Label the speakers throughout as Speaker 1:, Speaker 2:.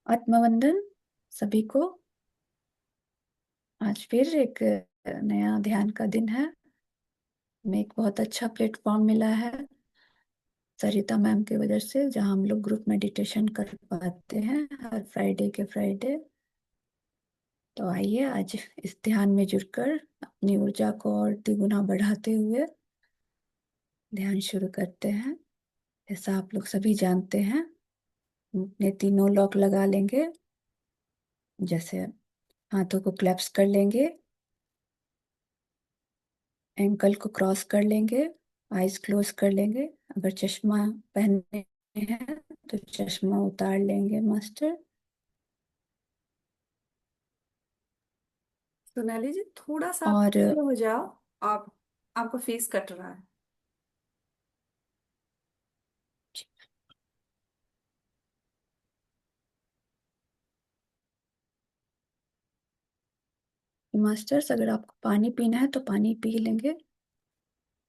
Speaker 1: आत्मवंदन सभी को। आज फिर एक नया ध्यान का दिन है। हमें एक बहुत अच्छा प्लेटफॉर्म मिला है सरिता मैम की वजह से, जहां हम लोग ग्रुप मेडिटेशन कर पाते हैं हर फ्राइडे के फ्राइडे। तो आइए आज इस ध्यान में जुड़कर अपनी ऊर्जा को और तिगुना बढ़ाते हुए ध्यान शुरू करते हैं। जैसा आप लोग सभी जानते हैं, अपने तीनों लॉक लगा लेंगे। जैसे हाथों को क्लैप्स कर लेंगे, एंकल को क्रॉस कर लेंगे, आईज क्लोज कर लेंगे। अगर चश्मा पहने हैं तो चश्मा उतार लेंगे मास्टर।
Speaker 2: सोनाली जी, थोड़ा सा आप
Speaker 1: और
Speaker 2: पीछे हो जाओ। आप आपका फेस कट रहा है।
Speaker 1: मास्टर्स, अगर आपको पानी पीना है तो पानी पी लेंगे।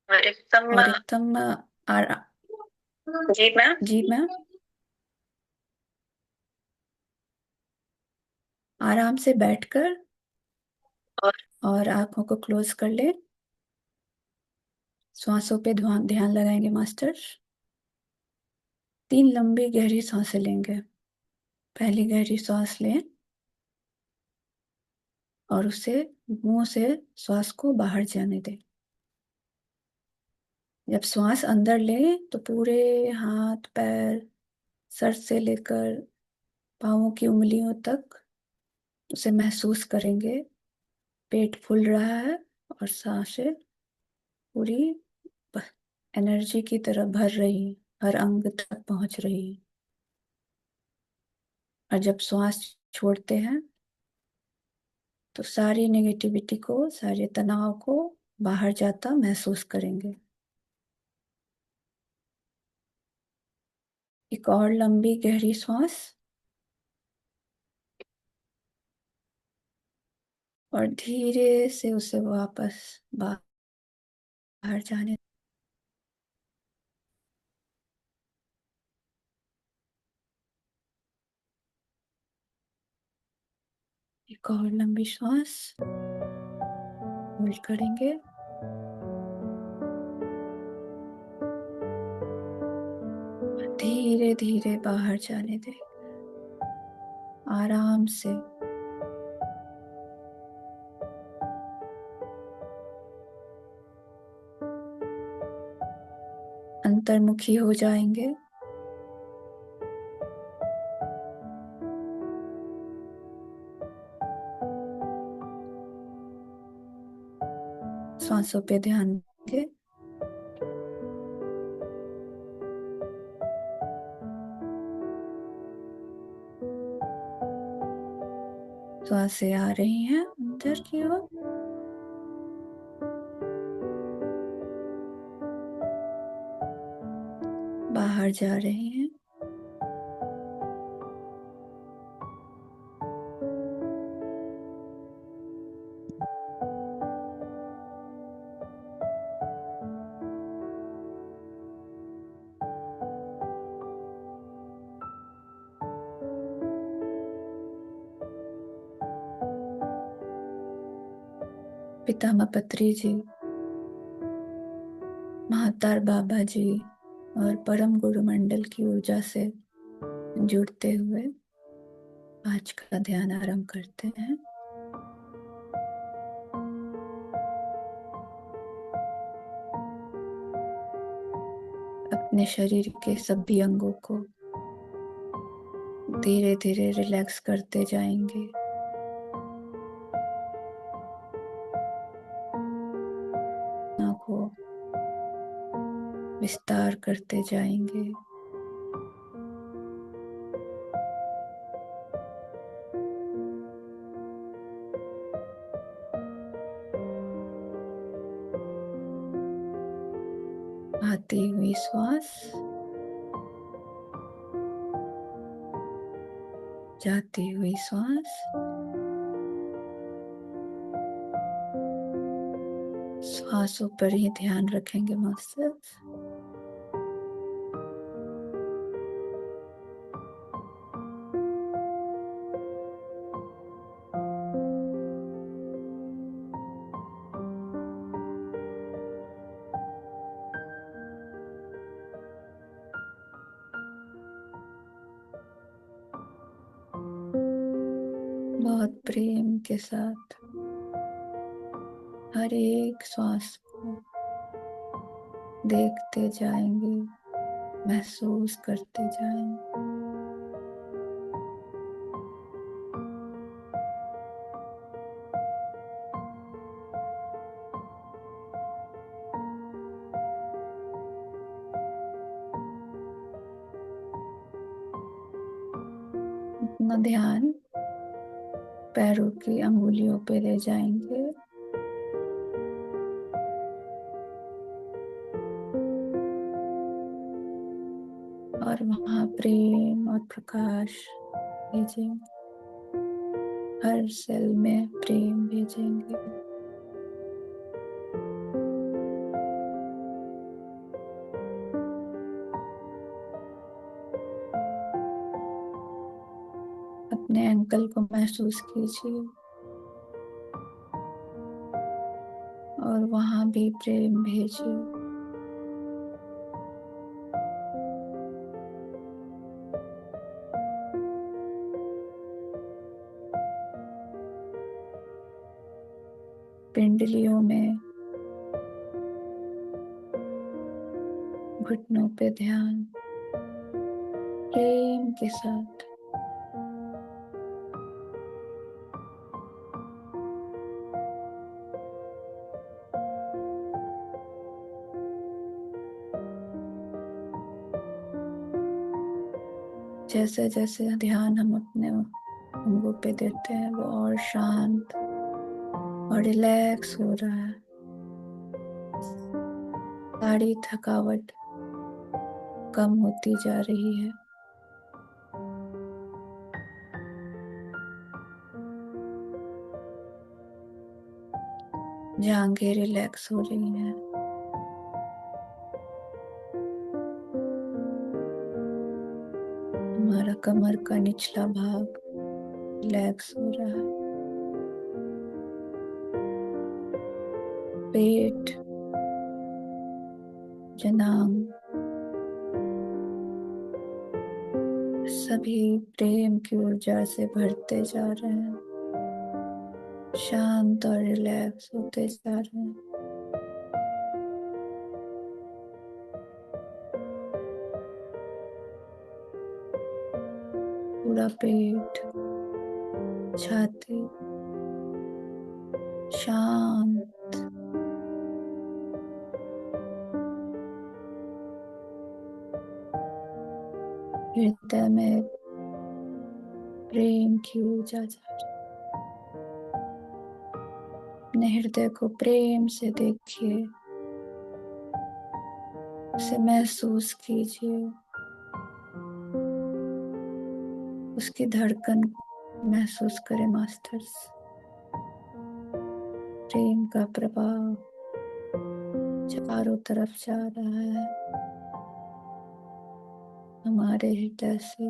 Speaker 2: और एकदम
Speaker 1: और एकदम आरा
Speaker 2: जी मैम।
Speaker 1: जी मैम, आराम से बैठकर
Speaker 2: और
Speaker 1: और आंखों को क्लोज कर ले। श्वासों पे ध्यान ध्यान लगाएंगे मास्टर। 3 लंबी गहरी सांसें लेंगे। पहली गहरी सांस लें और उसे मुंह से श्वास को बाहर जाने दें। जब श्वास अंदर लें तो पूरे हाथ पैर, सर से लेकर पाँवों की उंगलियों तक उसे महसूस करेंगे। पेट फूल रहा है और सांसें पूरी एनर्जी की तरह भर रही, हर अंग तक पहुंच रही। और जब श्वास छोड़ते हैं तो सारी नेगेटिविटी को, सारे तनाव को बाहर जाता महसूस करेंगे। एक और लंबी गहरी सांस और धीरे से उसे वापस बाहर जाने। एक और लंबी सांस होल्ड करेंगे। धीरे धीरे बाहर जाने दें, आराम से। अंतर्मुखी हो जाएंगे। सांसों पे ध्यान देंगे। सांसें आ रही हैं अंदर की ओर, बाहर जा रही हैं। पितामह पत्री जी, महातार बाबा जी और परम गुरु मंडल की ऊर्जा से जुड़ते हुए आज का ध्यान आरंभ करते हैं। अपने शरीर के सभी अंगों को धीरे धीरे रिलैक्स करते जाएंगे। आंखों विस्तार करते जाएंगे। आती हुई श्वास, जाती हुई श्वास। श्वासों पर ही ध्यान रखेंगे मास्टर। बहुत प्रेम के साथ हर एक श्वास को देखते जाएंगे, महसूस करते जाएंगे। अपना ध्यान पैरों की अंगुलियों पे ले जाएंगे और वहां प्रेम और प्रकाश भेजेंगे, हर सेल में प्रेम भेजेंगे। अपने एंकल को महसूस कीजिए और वहां भी प्रेम भेजिए। पिंडलियों में, घुटनों पे ध्यान प्रेम के साथ। जैसे जैसे ध्यान हम अपने अंगों पे देते हैं वो और शांत और रिलैक्स हो रहा है। सारी थकावट कम होती जा रही है। जांघें रिलैक्स हो रही हैं। हमारा कमर का निचला भाग रिलैक्स हो रहा है। पेट, जनांग सभी प्रेम की ऊर्जा से भरते जा रहे हैं, शांत और रिलैक्स होते जा रहे हैं। पूरा पेट, छाती शांत। हृदय में प्रेम की ऊर्जा जा रही है। अपने हृदय को प्रेम से देखिए, उसे महसूस कीजिए, उसकी धड़कन महसूस करें मास्टर्स। प्रेम का प्रभाव चारों तरफ जा रहा है, हमारे हृदय से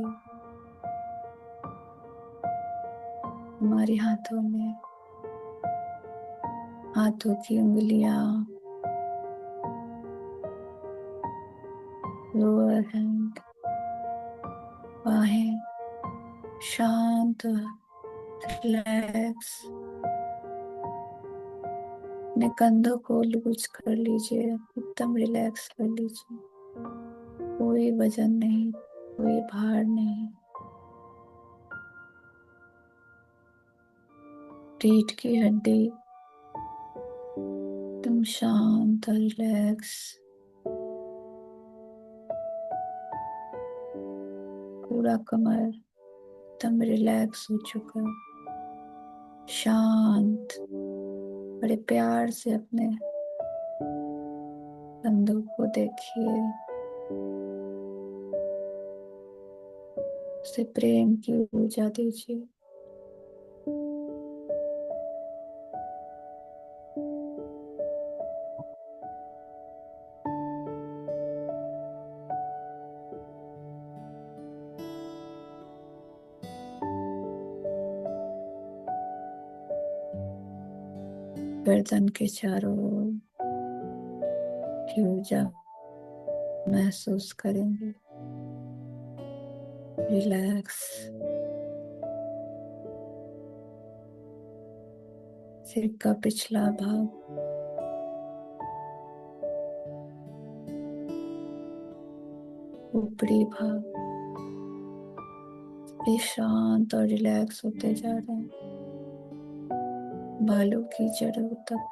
Speaker 1: हमारे हाथों में, हाथों की उंगलियां, लोअर हैंड, बाहें शांत, रिलैक्स। अपने कंधों को लूज कर लीजिए, एकदम रिलैक्स कर लीजिए। कोई वजन नहीं, कोई भार नहीं। पीठ की हड्डी एकदम शांत और रिलैक्स। पूरा कमर एकदम रिलैक्स हो चुका, शांत। बड़े प्यार से अपने कंधों को देखिए, उसे प्रेम की ऊर्जा दीजिए। गर्दन के चारों ओर की ऊर्जा महसूस करेंगे, रिलैक्स। सिर का पिछला भाग, ऊपरी भाग भी शांत और रिलैक्स होते जा रहे हैं। बालों की जड़ों तक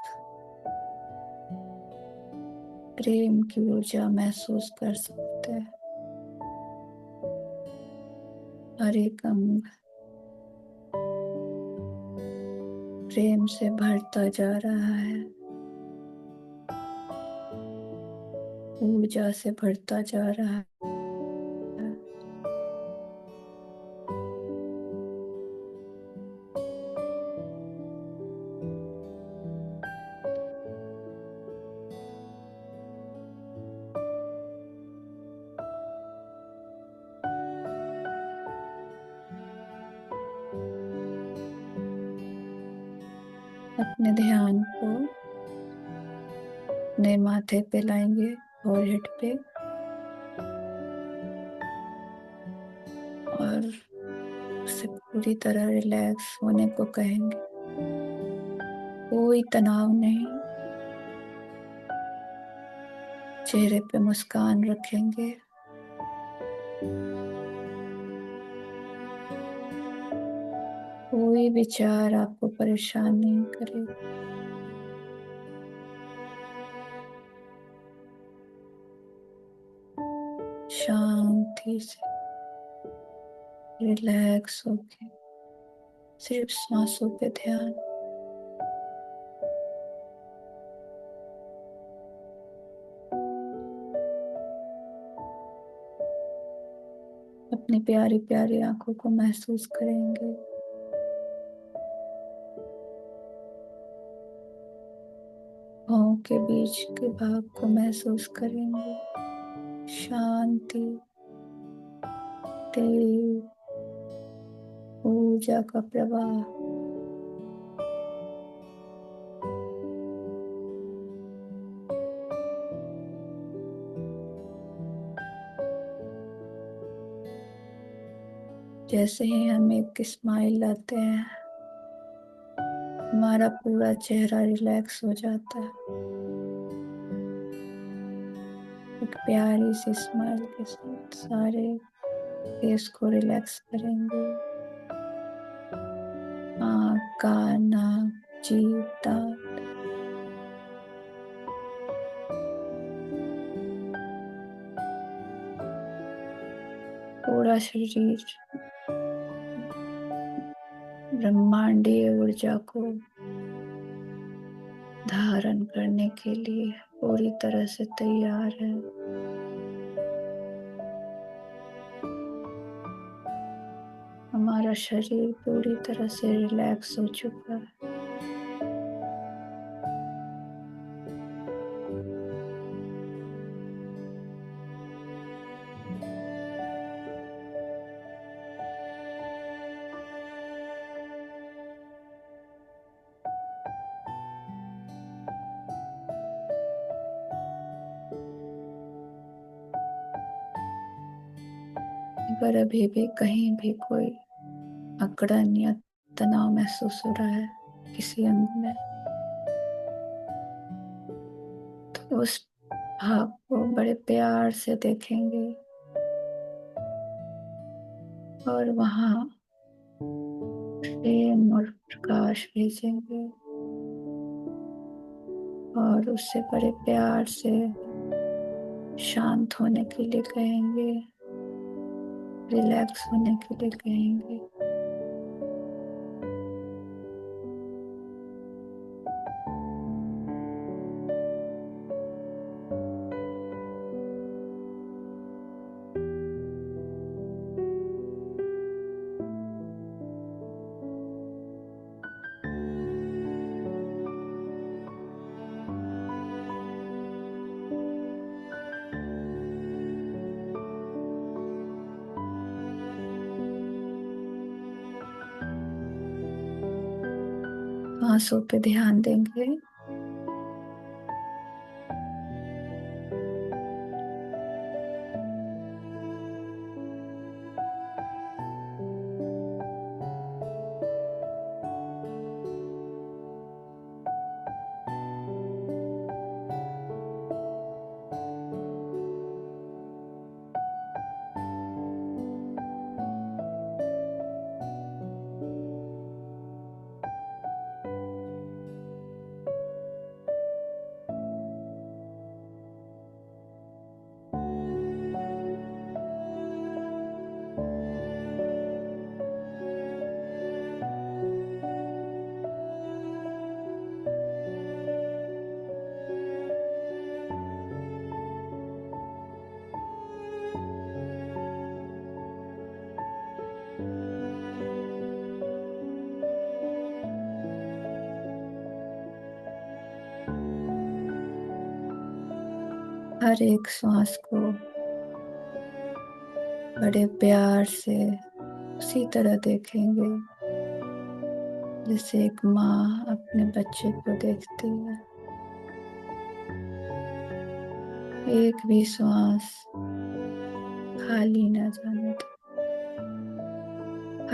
Speaker 1: प्रेम की ऊर्जा महसूस कर सकते हैं। हर एक अंग प्रेम से भरता जा रहा है, ऊर्जा से भरता जा रहा है। अपने ध्यान को अपने माथे पे लाएंगे, फोरहेड पे, और उसे पूरी तरह रिलैक्स होने को कहेंगे। कोई तनाव नहीं, चेहरे पे मुस्कान रखेंगे। कोई विचार आपको परेशान नहीं करेगा। शांति से रिलैक्स होके सिर्फ सांसों पे ध्यान। अपनी प्यारी प्यारी आंखों को महसूस करेंगे। पाँव के बीच के भाग को महसूस करेंगे। शांति, तेज ऊर्जा का प्रवाह। जैसे ही हम एक स्माइल लाते हैं, हमारा पूरा चेहरा रिलैक्स हो जाता है। एक प्यारी सी स्माइल के साथ सारे फेस को रिलैक्स करेंगे। आँख, कान, नाक, जीभ, दांत, पूरा शरीर ब्रह्मांडीय ऊर्जा को धारण करने के लिए पूरी तरह से तैयार है। हमारा शरीर पूरी तरह से रिलैक्स हो चुका है। अगर अभी भी कहीं भी कोई अकड़न या तनाव महसूस हो रहा है किसी अंग में, तो उस भाग को बड़े प्यार से देखेंगे और वहां प्रेम और प्रकाश भेजेंगे और उससे बड़े प्यार से शांत होने के लिए कहेंगे, रिलैक्स होने के लिए कहेंगे। सांसों पे ध्यान देंगे। हर एक श्वास को बड़े प्यार से उसी तरह देखेंगे जैसे एक माँ अपने बच्चे को देखती है। एक भी श्वास खाली न जाने दो।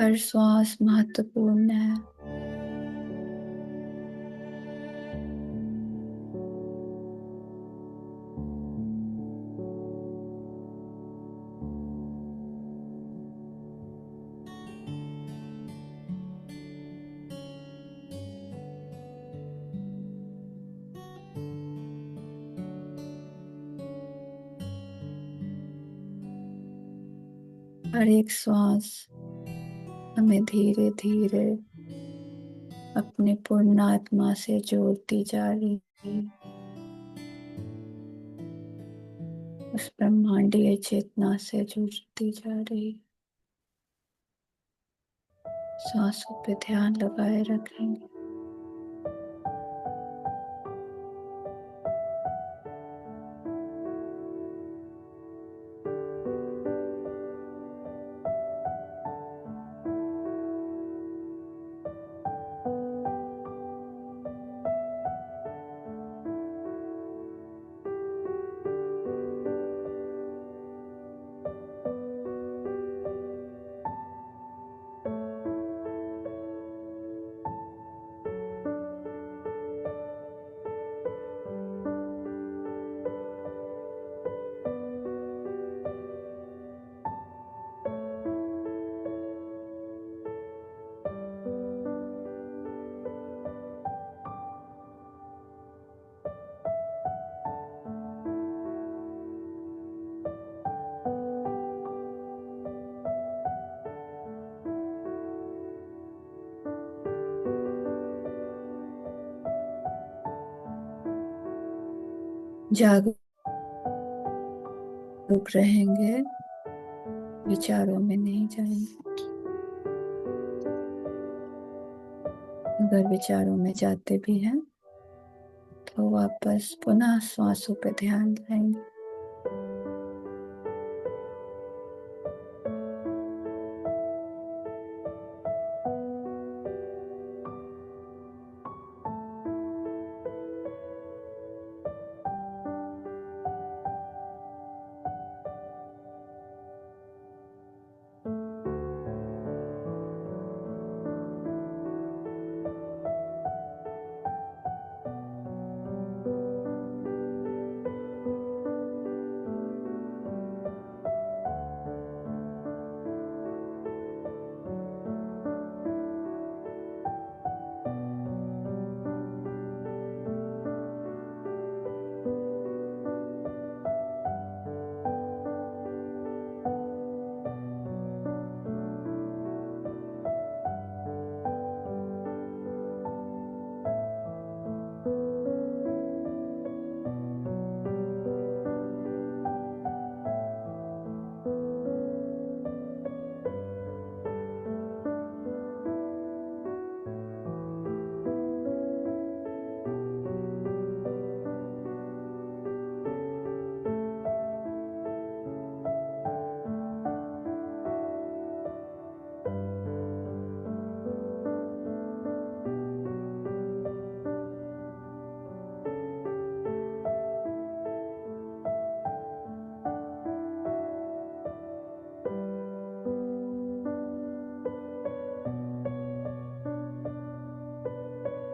Speaker 1: हर श्वास महत्वपूर्ण है। हर एक श्वास हमें धीरे धीरे अपने पूर्ण आत्मा से जोड़ती जा रही है, उस ब्रह्मांडीय चेतना से जुड़ती जा रही है। सांसों पे ध्यान लगाए रखेंगे। जागरूक रहेंगे, विचारों में नहीं जाएंगे। अगर विचारों में जाते भी हैं तो वापस पुनः श्वासों पर ध्यान लाएंगे।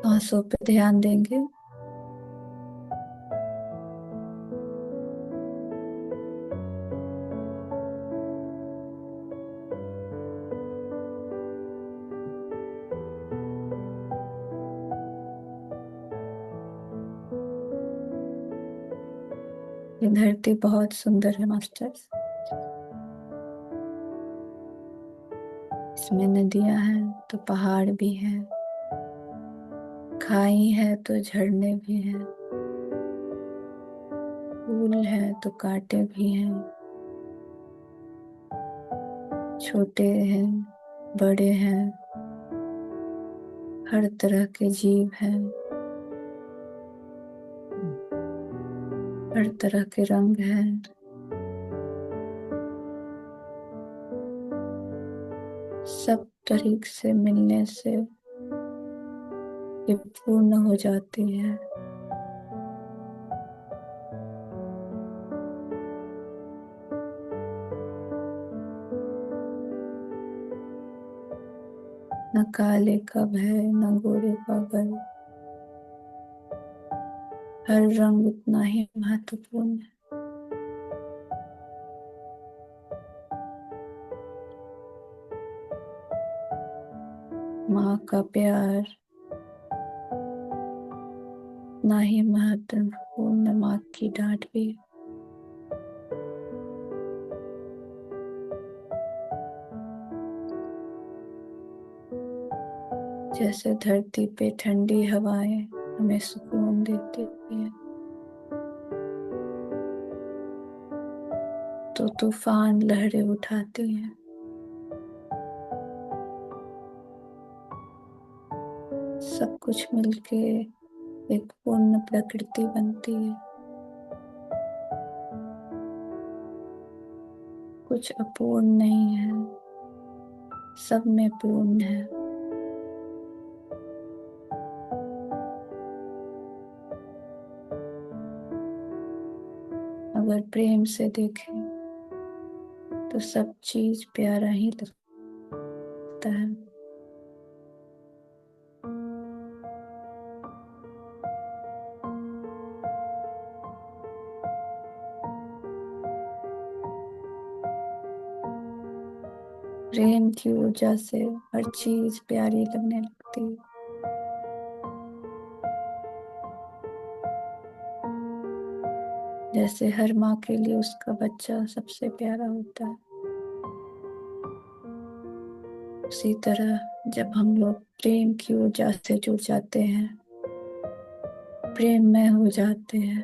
Speaker 1: सांसों पे ध्यान देंगे। ये धरती बहुत सुंदर है मास्टर। इसमें नदियां हैं तो पहाड़ भी हैं, खाई है तो झरने भी हैं, फूल है तो कांटे भी हैं, छोटे हैं बड़े हैं, हर तरह के जीव हैं। हर तरह के रंग हैं। सब तरीके से मिलने से ये पूर्ण हो जाती है। न काले का भय, न गोरे का गर्व। हर रंग उतना ही महत्वपूर्ण है। माँ का प्यार उतना ही महत्वपूर्ण, माँ की डांट भी। जैसे धरती पे ठंडी हवाएं हमें सुकून देती हैं, तो तूफान लहरें उठाती हैं। सब कुछ मिलके एक पूर्ण प्रकृति बनती है। कुछ अपूर्ण नहीं है, सब में पूर्ण है। अगर प्रेम से देखें तो सब चीज प्यारा ही लगता है। प्रेम की ऊर्जा से हर चीज प्यारी लगने लगती है। जैसे हर माँ के लिए उसका बच्चा सबसे प्यारा होता है, उसी तरह जब हम लोग प्रेम की ऊर्जा से जुड़ जाते हैं, प्रेम में हो जाते हैं,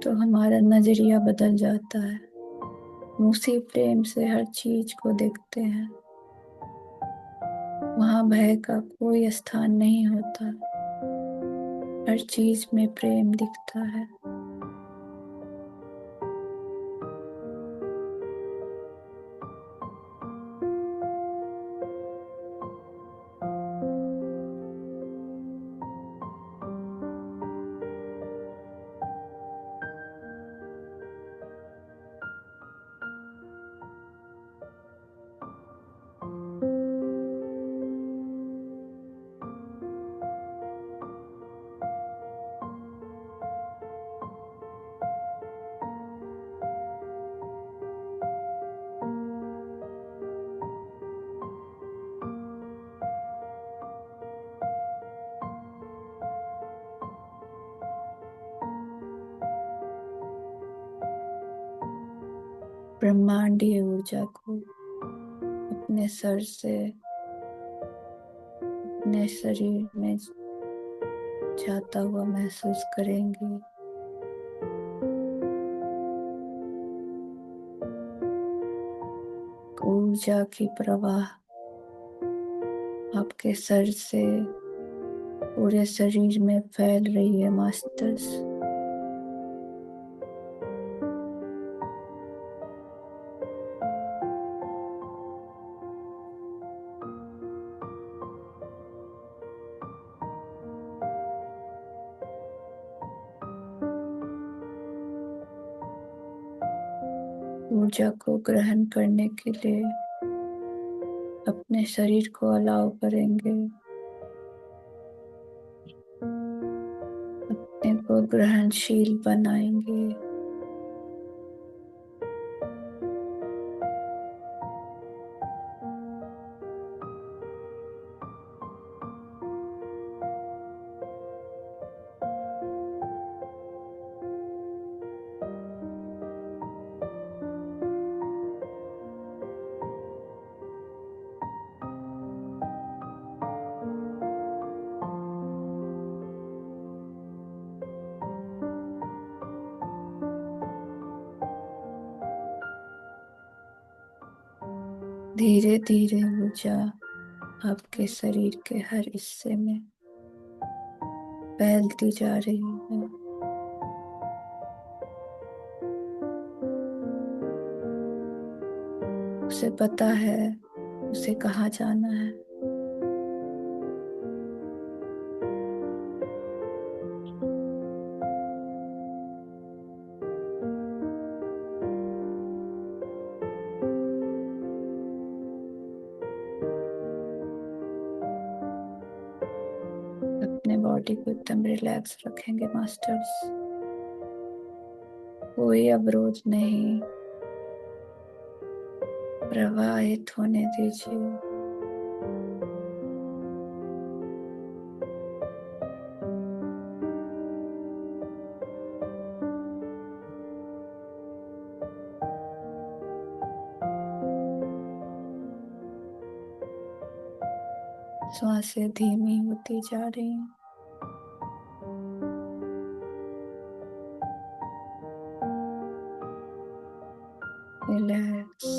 Speaker 1: तो हमारा नजरिया बदल जाता है। उसी प्रेम से हर चीज को देखते हैं। वहां भय का कोई स्थान नहीं होता। हर चीज में प्रेम दिखता है। ब्रह्मांडीय ऊर्जा को अपने सर से अपने शरीर में जाता हुआ महसूस करेंगे। ऊर्जा की प्रवाह आपके सर से पूरे शरीर में फैल रही है मास्टर्स। ऊर्जा को ग्रहण करने के लिए अपने शरीर को अलाउ करेंगे, अपने को ग्रहणशील बनाएंगे। धीरे धीरे ऊर्जा आपके शरीर के हर हिस्से में फैलती जा रही है। है। उसे पता है उसे कहाँ जाना है। अपने बॉडी को एकदम रिलैक्स रखेंगे मास्टर्स। कोई अवरोध नहीं, प्रवाहित होने दीजिए। सांसें धीमी होती जा रही हैं। रिलैक्स।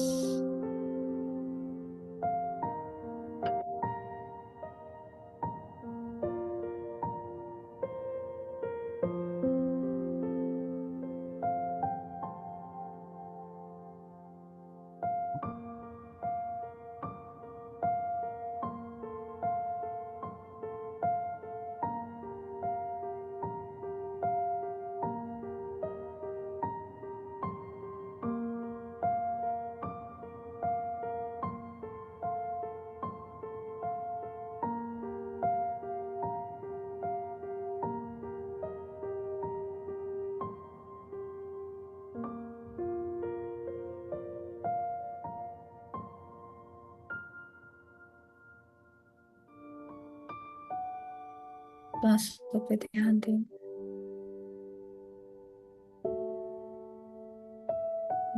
Speaker 1: सांसों पे ध्यान दें,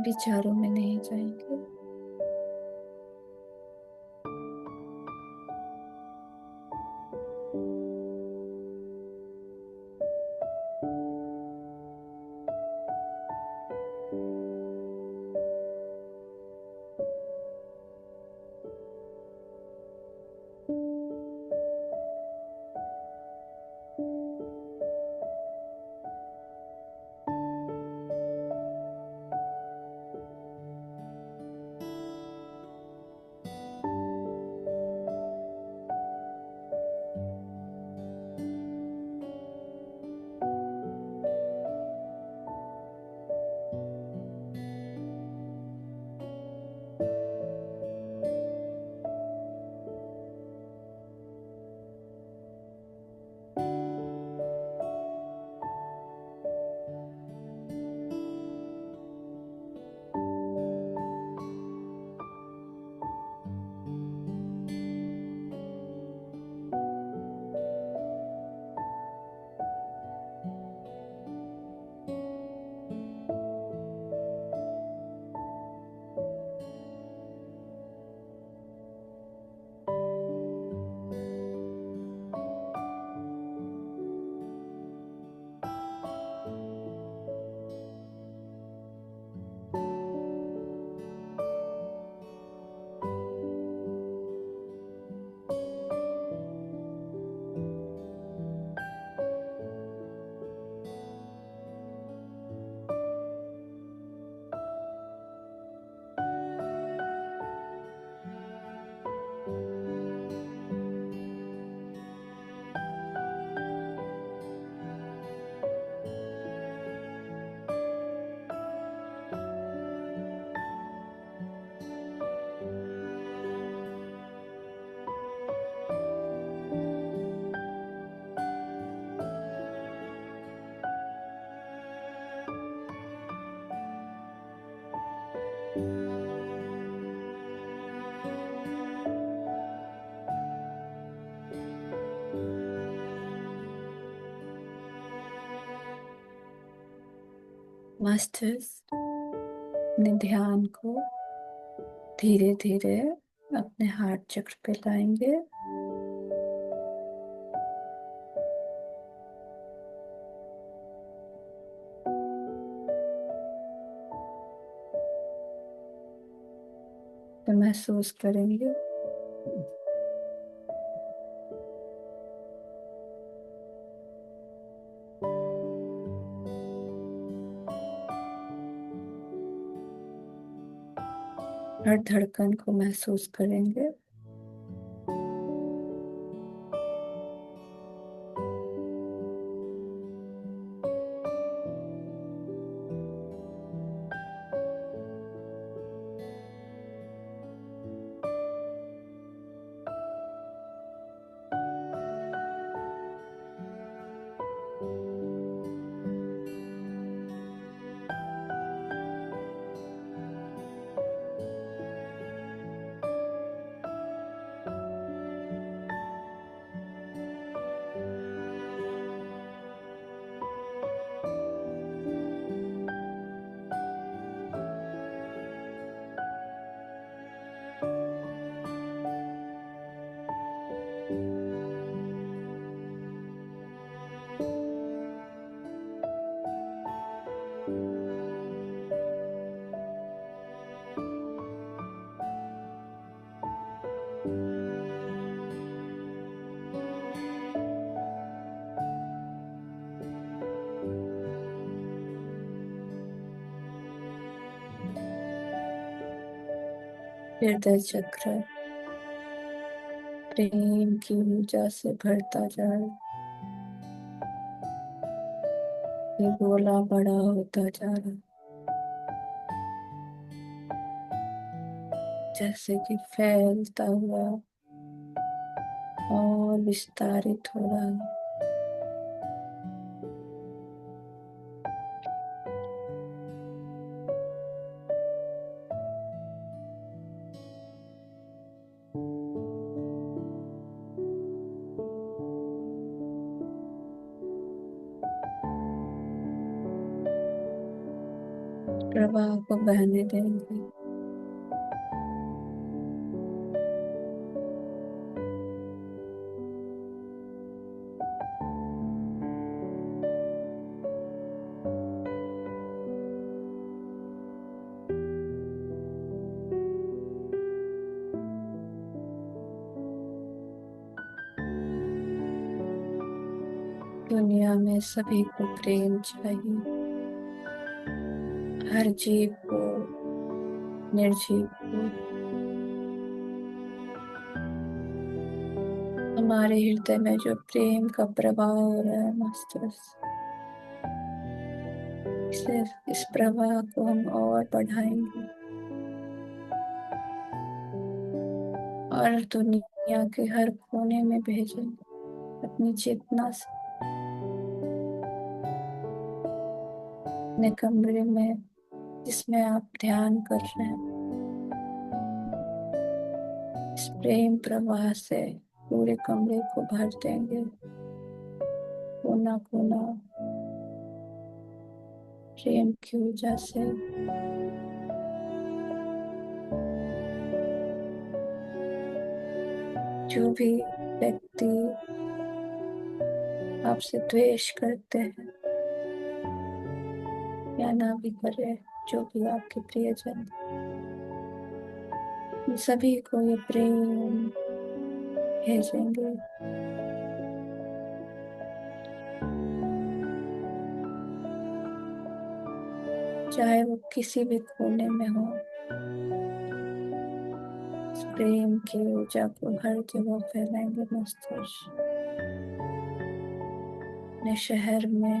Speaker 1: विचारों में नहीं जाएंगे। मास्टर्स अपने ध्यान को धीरे धीरे अपने हार्ट चक्र पे लाएंगे। तो महसूस करेंगे हर धड़कन को महसूस करेंगे। हृदय चक्र प्रेम की ऊर्जा से भरता जाए, ये गोला बड़ा होता जा रहा, जैसे कि फैलता हुआ और विस्तारित हो रहा है। प्रवाह को बहने देंगे। दुनिया में सभी को प्रेम चाहिए, हर जीव को, निर्जीव को। हमारे हृदय में जो प्रेम का प्रवाह हो रहा है मास्टर्स, इस प्रवाह को हम और बढ़ाएंगे और दुनिया के हर कोने में भेजेंगे अपनी चेतना से। अपने कमरे में जिसमें आप ध्यान कर रहे हैं, इस प्रेम प्रवाह से पूरे कमरे को भर देंगे, कोना कोना प्रेम की ऊर्जा से। जो भी व्यक्ति आपसे द्वेष करते हैं या ना भी करे, जो भी आपके प्रियजन, इन सभी को ये प्रेम भेजेंगे। चाहे वो किसी भी कोने में हो, इस प्रेम की ऊर्जा को हर जगह फैलाएंगे मस्तिष्क, अपने शहर में,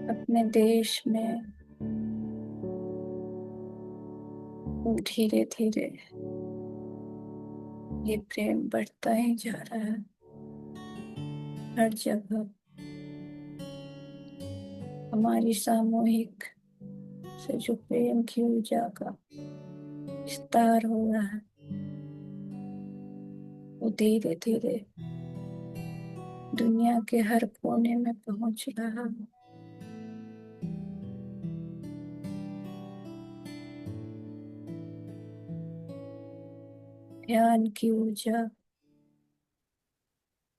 Speaker 1: अपने देश में। धीरे धीरे ये प्रेम बढ़ता ही जा रहा है हर जगह। हमारी सामूहिक से जो प्रेम की ऊर्जा का विस्तार हो रहा है, वो धीरे धीरे दुनिया के हर कोने में पहुंच रहा है। ध्यान की ऊर्जा,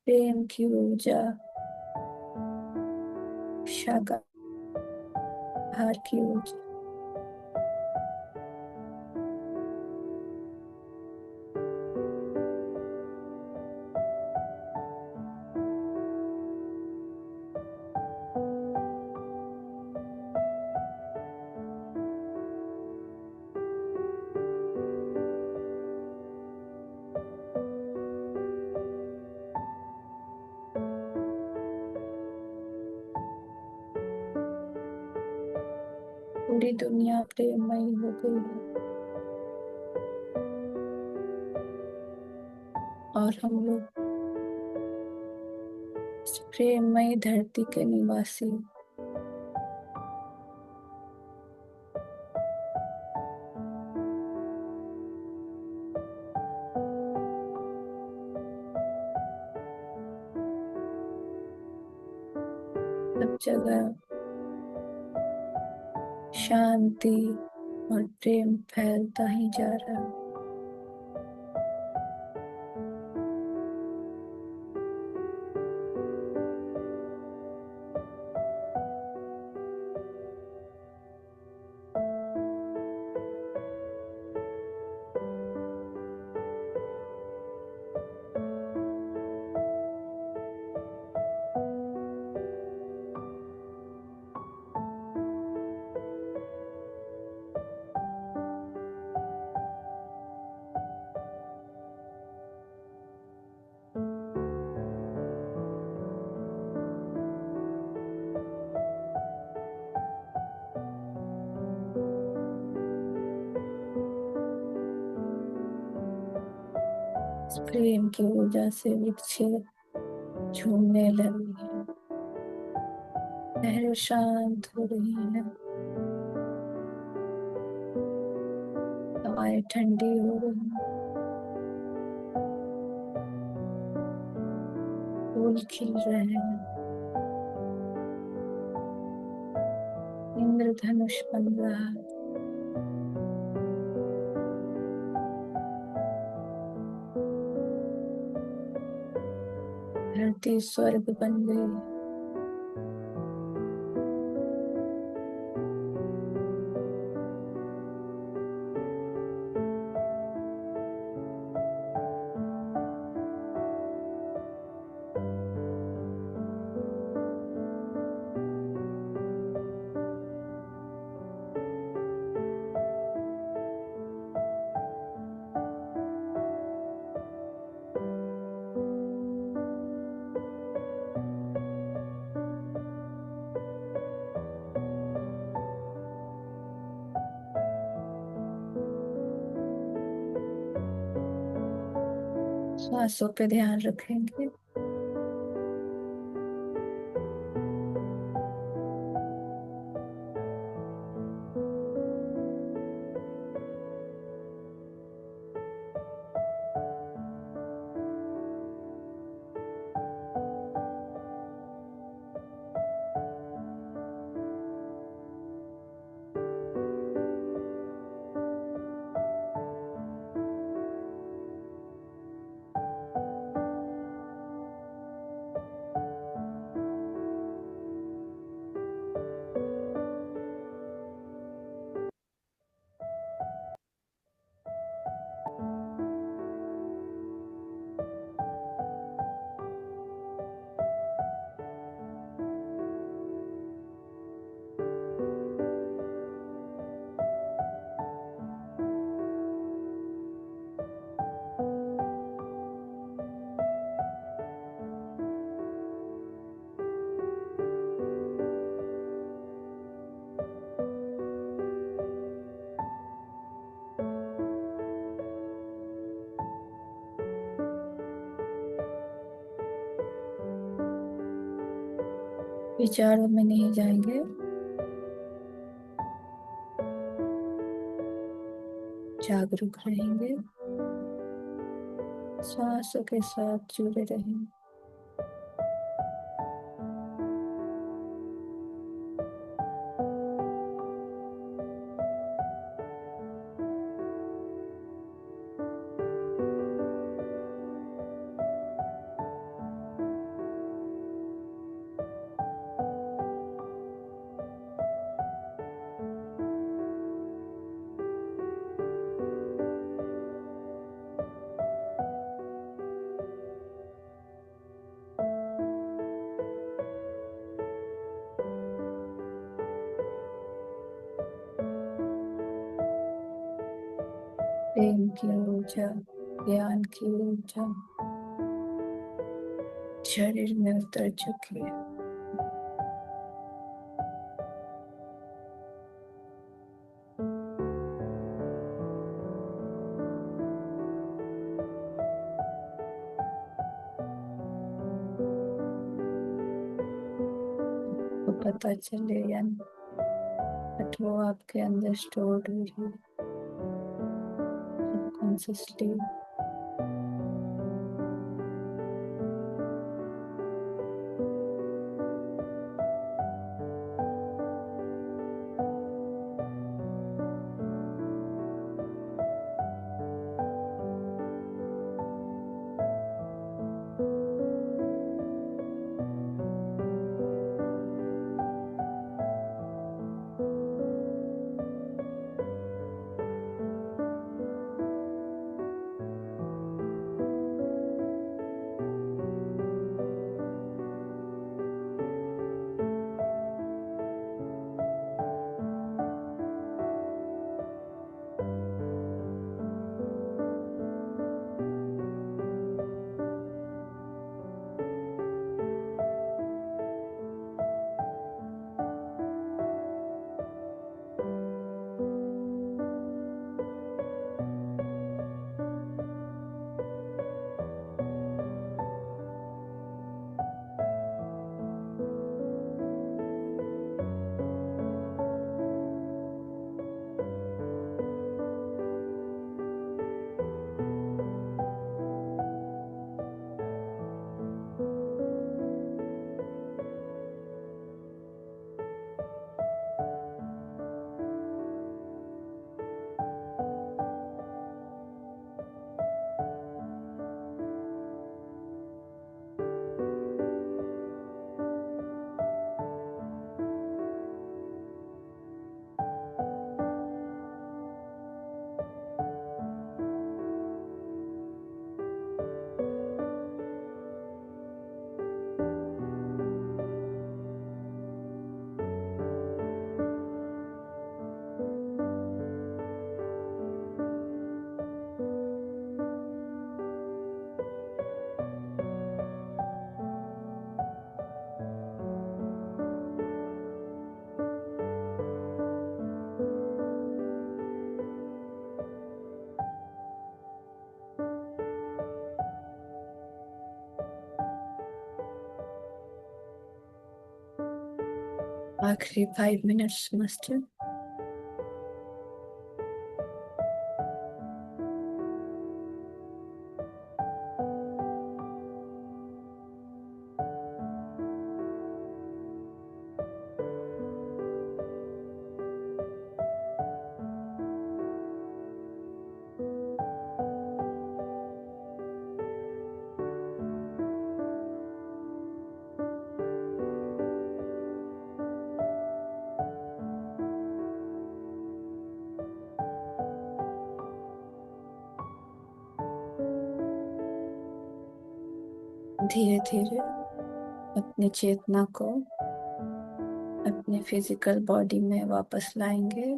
Speaker 1: प्रेम की ऊर्जा, शाकाहार की ऊर्जा, पूरी दुनिया प्रेममयी हो गई है और हम लोग इस प्रेममयी धरती के निवासी सब जगह शांति और प्रेम फैलता ही जा रहा है। इस प्रेम की ऊर्जा से वृक्ष झूमने लगी है, लहरें शांत हो रही है, हवाएं ठंडी हो रही है, फूल खिल रहे हैं, इंद्रधनुष बन रहा है, धरती स्वर्ग बन गई है। सांसों पे ध्यान रखेंगे। विचारों में नहीं जाएंगे, जागरूक रहेंगे, सांसों के साथ जुड़े रहेंगे। प्रेम की ऊर्जा, ज्ञान की ऊर्जा शरीर में उतर चुकी है। पता चले या नहीं, बट वो आपके अंदर स्टोर्ड हो रही है सबकॉन्शियसली। आखिरी 5 मिनट्स मास्टर। धीरे धीरे अपनी चेतना को अपने फिजिकल बॉडी में वापस लाएंगे।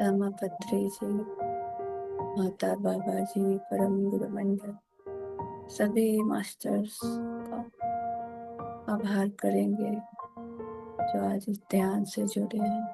Speaker 1: रामापत्री जी, माता बाबा जी, परम गुरु मंडल, सभी मास्टर्स का आभार करेंगे जो आज इस ध्यान से जुड़े हैं।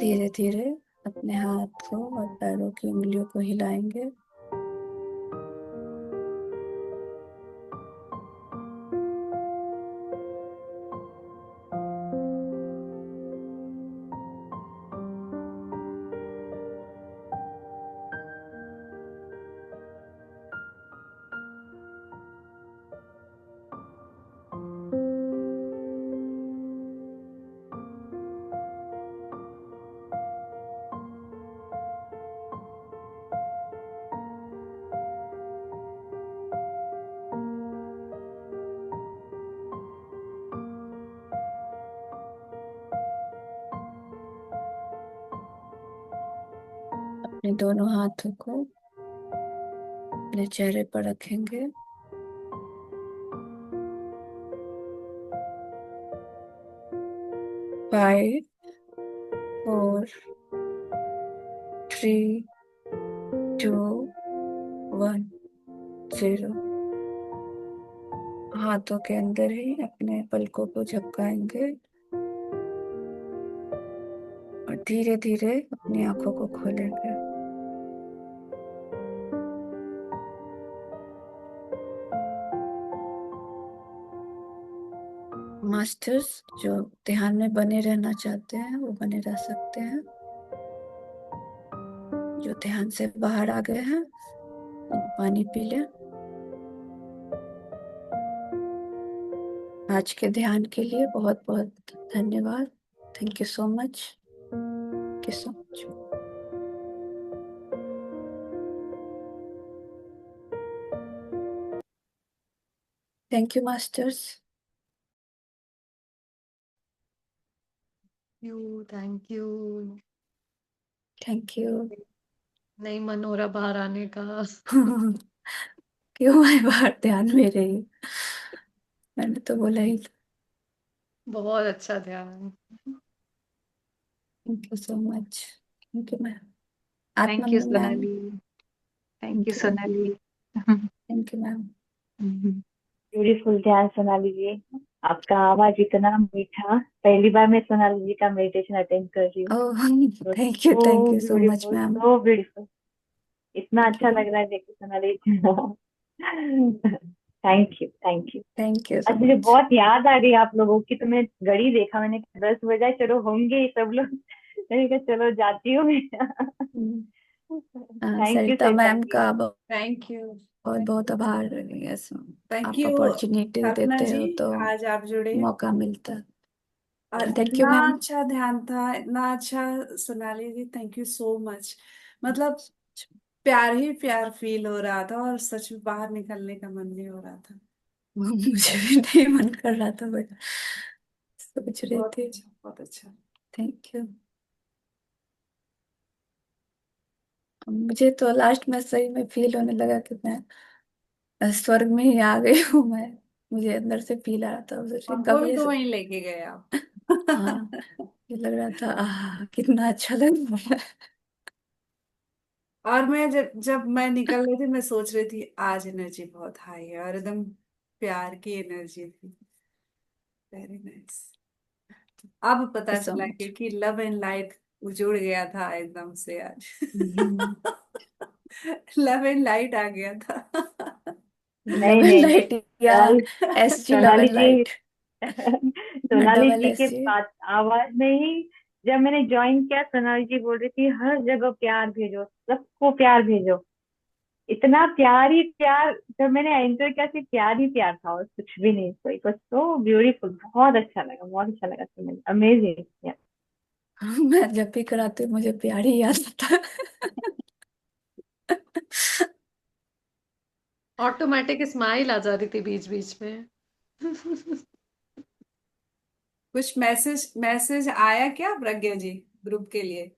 Speaker 1: धीरे धीरे अपने हाथ को और पैरों की उंगलियों को हिलाएंगे। अपने दोनों हाथों को अपने चेहरे पर रखेंगे। 5, 4, 3, 2, 1, 0। हाथों के अंदर ही अपने पलकों को झपकाएंगे और धीरे धीरे अपनी आंखों को खोलेंगे। मास्टर्स जो ध्यान में बने रहना चाहते हैं वो बने रह सकते हैं। जो ध्यान से बाहर आ गए हैं वो पानी पी लें। आज के ध्यान के लिए बहुत बहुत धन्यवाद। Thank you so much. Thank you so much. Thank you masters.
Speaker 3: Thank you.
Speaker 1: Thank you.
Speaker 3: नहीं मन हो रहा बाहर आने का।
Speaker 1: क्यों आए बाहर? ध्यान में रही। मैंने तो बोला ही।
Speaker 3: बहुत अच्छा ध्यान।
Speaker 1: Thank you so much. Thank you ma'am.
Speaker 3: Thank you
Speaker 1: आत्मा ma'am.
Speaker 3: Sonali. Thank you
Speaker 1: thank you.
Speaker 3: Sonali.
Speaker 1: Thank you ma'am.
Speaker 4: Beautiful ध्यान सोनाली जी। आपका आवाज इतना मीठा, पहली बार मैं सोनाली जी का मेडिटेशन अटेंड कर रही हूँ।
Speaker 1: ओह
Speaker 4: तो
Speaker 1: thank
Speaker 4: so
Speaker 1: you so much
Speaker 4: beautiful,
Speaker 1: ma'am.
Speaker 4: So beautiful. इतना
Speaker 1: थैंक
Speaker 4: अच्छा
Speaker 1: यू।
Speaker 4: लग रहा है देखिए Sonali ji. Thank you, thank you.
Speaker 1: Thank you so
Speaker 4: आज मुझे
Speaker 1: मच।
Speaker 4: बहुत याद आ रही है आप लोगों की, तो मैं घड़ी देखा, मैंने कहा 10 बजा, चलो होंगे ही सब लोग। मैंने कहा चलो जाती हूँ मैं। Thank you
Speaker 1: Sarita
Speaker 4: Sarita
Speaker 1: ma'am
Speaker 4: ji.
Speaker 1: का
Speaker 2: थैंक यू।
Speaker 1: बहुत बहुत आभार। यस,
Speaker 2: थैंक
Speaker 1: आप
Speaker 2: यू
Speaker 1: अपॉर्चुनिटी
Speaker 2: कल्पना
Speaker 1: देते
Speaker 2: जी,
Speaker 1: हो तो
Speaker 2: आज आप जुड़े
Speaker 1: मौका मिलता है।
Speaker 2: और
Speaker 1: थैंक यू
Speaker 2: इतना
Speaker 1: मैम।
Speaker 2: अच्छा ध्यान था, इतना अच्छा। Sonali ji thank you so much. मतलब प्यार ही प्यार फील हो रहा था और सच में बाहर निकलने का मन नहीं हो रहा था।
Speaker 1: मुझे भी नहीं मन कर रहा था बट सोच रही
Speaker 2: बहुत
Speaker 1: थी।
Speaker 2: अच्छा, बहुत अच्छा।
Speaker 1: Thank you. मुझे तो लास्ट में सही में फील होने लगा कि मैं स्वर्ग में ही आ गई हूँ मैं। मुझे अंदर से फील आ रहा था, सोच रही
Speaker 2: हमको
Speaker 1: कब
Speaker 2: भी
Speaker 1: ये
Speaker 2: तो
Speaker 1: सब।
Speaker 2: वहीं लेके गए आप।
Speaker 1: हाँ, ये लग रहा था कितना अच्छा लग रहा है।
Speaker 2: और मैं जब जब मैं निकल रही थी, मैं सोच रही थी आज एनर्जी बहुत हाई है और एकदम प्यार की एनर्जी थी। Very nice. अब पता
Speaker 1: सो
Speaker 2: चला
Speaker 1: मच।
Speaker 2: कि लव एंड लाइट उजुड़ गया था एकदम से आज। लव एंड लाइट आ गया था।
Speaker 1: लव
Speaker 4: नहीं
Speaker 1: एंड
Speaker 4: नहीं नहीं,
Speaker 1: लाइट या SG लव
Speaker 4: सोनाली
Speaker 1: एंड
Speaker 4: जी।
Speaker 1: लाइट ना
Speaker 4: सोनाली
Speaker 1: डबल
Speaker 4: जी के
Speaker 1: SG।
Speaker 4: बात आवाज में ही, जब मैंने ज्वाइन किया सोनाली जी बोल रही थी हर जगह प्यार भेजो, सबको प्यार भेजो। इतना प्यार ही प्यार, जब मैंने एंटर किया सिर्फ प्यार ही प्यार था और कुछ भी नहीं। तो इट वाज सो ब्यूटीफुल, बहुत अच्छा लगा, बहुत अच्छा लगा सुनने में, अमेजिंग।
Speaker 1: मैं जब भी कराती हूँ मुझे प्यार ही याद आता है।
Speaker 3: ऑटोमेटिक स्माइल आ जा रही थी बीच बीच में।
Speaker 2: कुछ मैसेज मैसेज आया क्या प्रज्ञा जी ग्रुप के लिए?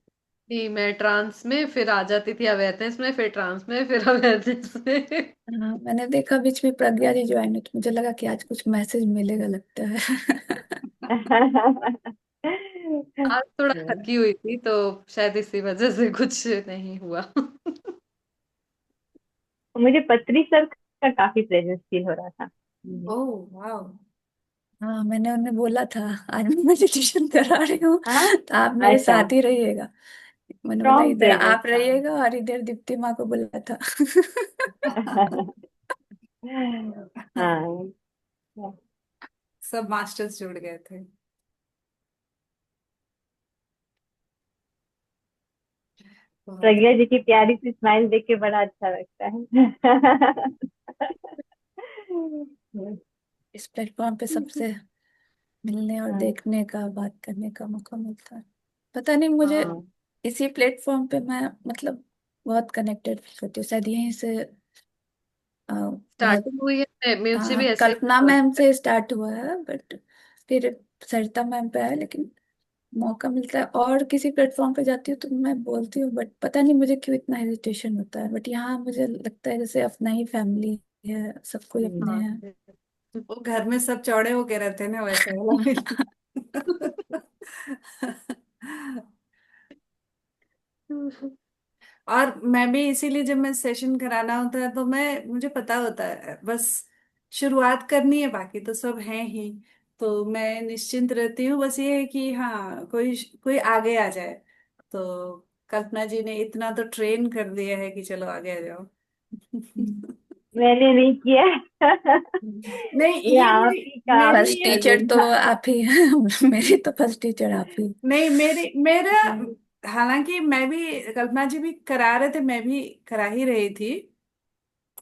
Speaker 3: नहीं, मैं ट्रांस में फिर आ जाती थी अवेयरनेस में, फिर ट्रांस में, फिर अवेयरनेस में।
Speaker 1: हाँ, मैंने देखा बीच में प्रज्ञा जी ज्वाइन हुई तो मुझे लगा कि आज कुछ मैसेज मिलेगा लगता है।
Speaker 3: आज थोड़ा थकी हुई थी तो शायद इसी वजह से कुछ नहीं हुआ।
Speaker 4: मुझे पत्री सर का काफी प्रेजेंस फील हो रहा था।
Speaker 2: ओह वाह।
Speaker 1: हाँ, मैंने उन्हें बोला था आज मैं मेडिटेशन करा रही हूँ
Speaker 4: हाँ,
Speaker 1: तो आप मेरे
Speaker 4: अच्छा।
Speaker 1: साथ ही रहिएगा। मैंने बोला
Speaker 4: स्ट्रॉन्ग
Speaker 1: इधर
Speaker 4: प्रेजेंस
Speaker 1: आप
Speaker 4: था।
Speaker 1: रहिएगा और इधर दीप्ति माँ को बोला था।
Speaker 4: हाँ।
Speaker 2: सब मास्टर्स जुड़ गए थे। बहुत।
Speaker 4: प्रज्ञा जी की प्यारी सी स्माइल देख के बड़ा अच्छा लगता है।
Speaker 1: इस प्लेटफॉर्म पे सबसे मिलने और
Speaker 4: हाँ।
Speaker 1: देखने का, बात करने का मौका मिलता है। पता नहीं मुझे
Speaker 2: हाँ।
Speaker 1: इसी प्लेटफॉर्म पे मैं मतलब बहुत कनेक्टेड फील करती हूँ। शायद यहीं से बहुत
Speaker 3: स्टार्टिंग हुई है, मुझे भी ऐसा ही
Speaker 1: कल्पना
Speaker 3: फील
Speaker 1: मैम
Speaker 3: होता है।
Speaker 1: से स्टार्ट हुआ है बट फिर सरिता मैम पे है। लेकिन मौका मिलता है और किसी प्लेटफॉर्म पे जाती हूँ तो मैं बोलती हूँ, बट पता नहीं मुझे क्यों इतना हेजिटेशन होता है। बट यहाँ मुझे लगता है जैसे अपना ही फैमिली है, सब कोई अपने
Speaker 4: हम्म।
Speaker 1: हैं।
Speaker 3: हाँ।
Speaker 2: वो घर में सब चौड़े होके रहते हैं ना, वैसा वाला फील। और मैं भी इसीलिए जब मैं सेशन कराना होता है तो मैं मुझे पता होता है बस शुरुआत करनी है, बाकी तो सब है ही। तो मैं निश्चिंत रहती हूँ, बस ये है कि हाँ कोई कोई आगे आ जाए। तो कल्पना जी ने इतना तो ट्रेन कर दिया है कि चलो आगे आ जाओ।
Speaker 4: मैंने नहीं किया।
Speaker 2: नहीं,
Speaker 4: ये
Speaker 2: ये
Speaker 4: आप
Speaker 2: मेरी
Speaker 4: ही का
Speaker 2: मेरी
Speaker 1: फर्स्ट
Speaker 2: ये
Speaker 1: टीचर तो
Speaker 4: तजुर्बा है।
Speaker 1: आप ही हैं। मेरी तो फर्स्ट टीचर आप ही।
Speaker 2: नहीं, मेरी मेरा हालांकि मैं भी, कल्पना जी भी करा रहे थे, मैं भी करा ही रही थी।